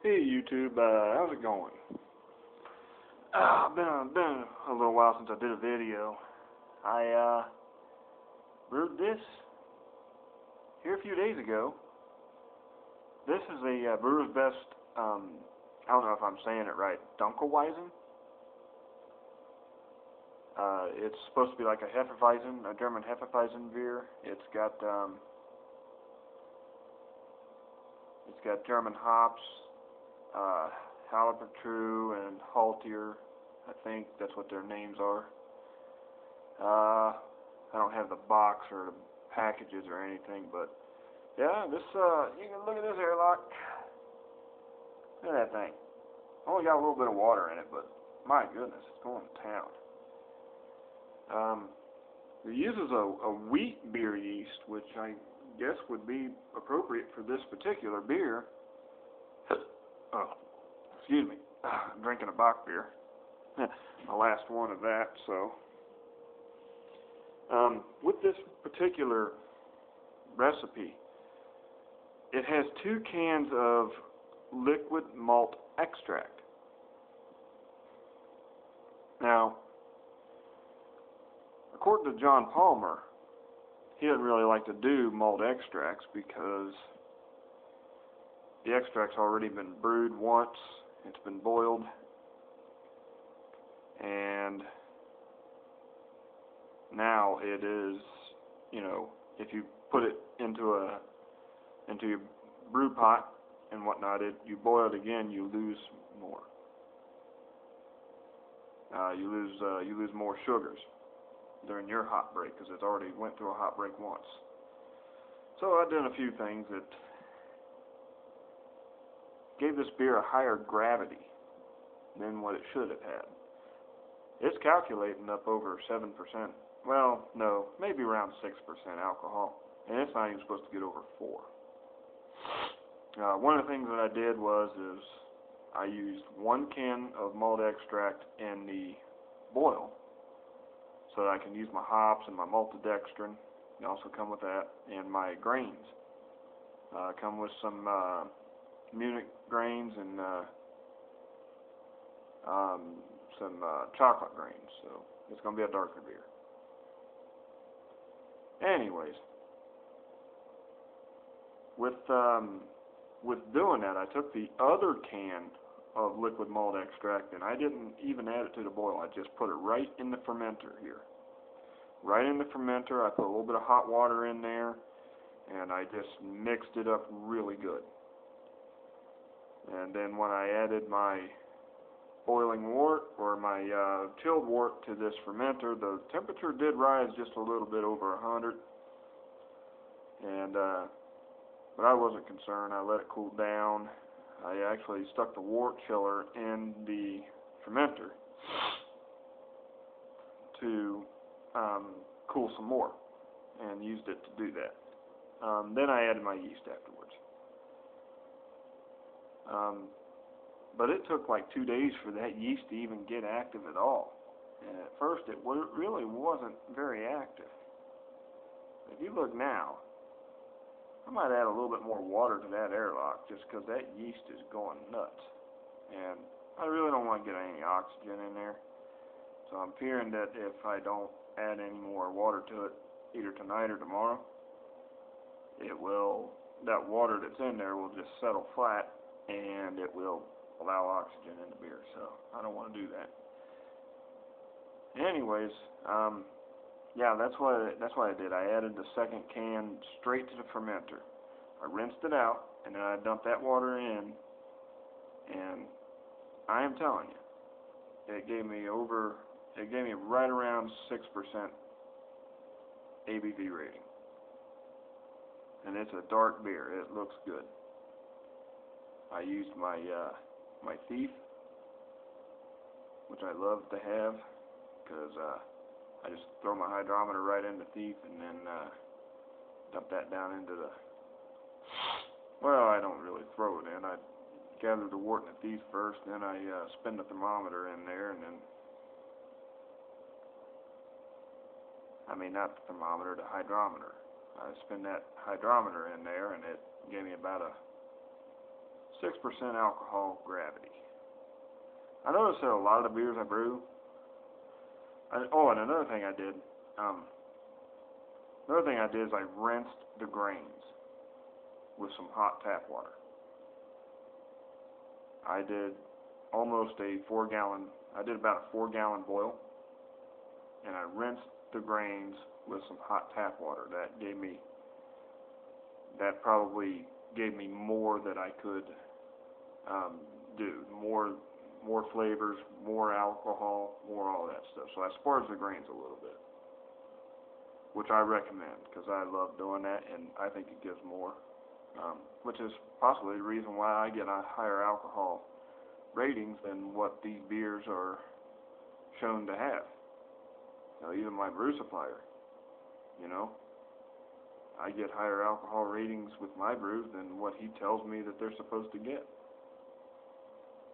Hey YouTube, how's it going? Been a little while since I did a video. I brewed this here a few days ago. This is a Brewer's Best, I don't know if I'm saying it right, Dunkelweizen. It's supposed to be like a Hefeweizen, a German Hefeweizen beer. It's got German hops, Halbertrue and Haltier. I think that's what their names are. I don't have the box or the packages or anything, but yeah, this you can look at this airlock. Look at that thing. Only got a little bit of water in it, but my goodness, it's going to town. It uses a wheat beer yeast, which I guess would be appropriate for this particular beer. Oh, excuse me. I'm drinking a Bock beer. My last one of that, so. With this particular recipe, it has 2 cans of liquid malt extract. Now, according to John Palmer, he doesn't really like to do malt extracts because the extract's already been brewed once, it's been boiled, and now it is, if you put it into your brew pot and whatnot, you boil it again, you lose more. You lose more sugars during your hot break because it's already went through a hot break once. So I've done a few things that gave this beer a higher gravity than what it should have had. It's calculating up over 7%. Well, no, maybe around 6% alcohol, and it's not even supposed to get over 4. One of the things that I did is I used 1 can of malt extract in the boil, so that I can use my hops and my maltodextrin. They also come with that, and my grains. Come with some Munich grains and some chocolate grains, so it's going to be a darker beer. Anyways, with doing that, I took the other can of liquid malt extract and I didn't even add it to the boil. I just put it right in the fermenter here. Right in the fermenter, I put a little bit of hot water in there and I just mixed it up really good. And then when I added my boiling wort or my chilled wort to this fermenter, the temperature did rise just a little bit over 100, and but I wasn't concerned. I let it cool down. I actually stuck the wort chiller in the fermenter to cool some more and used it to do that. Then I added my yeast afterwards. But it took like 2 days for that yeast to even get active at all. And at first it really wasn't very active. If you look now, I might add a little bit more water to that airlock just because that yeast is going nuts. And I really don't want to get any oxygen in there. So I'm fearing that if I don't add any more water to it, either tonight or tomorrow, that water that's in there will just settle flat and it will allow oxygen in the beer, so I don't want to do that. Anyways, yeah, that's what I did. I added the second can straight to the fermenter. I rinsed it out, and then I dumped that water in, and I am telling you, it gave me right around 6% ABV rating. And it's a dark beer. It looks good. I used my Thief, which I love to have, because I just throw my hydrometer right in the Thief and then dump that down into the, well, I don't really throw it in. I gather the wort in the Thief first, then I spin the thermometer in there, and then, I mean, not the thermometer, the hydrometer. I spin that hydrometer in there, and it gave me about a 6% alcohol gravity. I noticed that a lot of the beers I brew, and another thing I did, is I rinsed the grains with some hot tap water. I did about a 4-gallon boil, and I rinsed the grains with some hot tap water. That probably gave me more that I could do, more flavors, more alcohol, more all that stuff. So I sparged the grains a little bit, which I recommend because I love doing that, and I think it gives more, which is possibly the reason why I get a higher alcohol ratings than what these beers are shown to have. Even my brew supplier, I get higher alcohol ratings with my brews than what he tells me that they're supposed to get.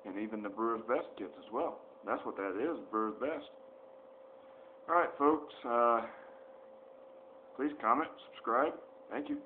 And even the Brewer's Best gets as well. That's what that is, Brewer's Best. Alright, folks, please comment, subscribe. Thank you.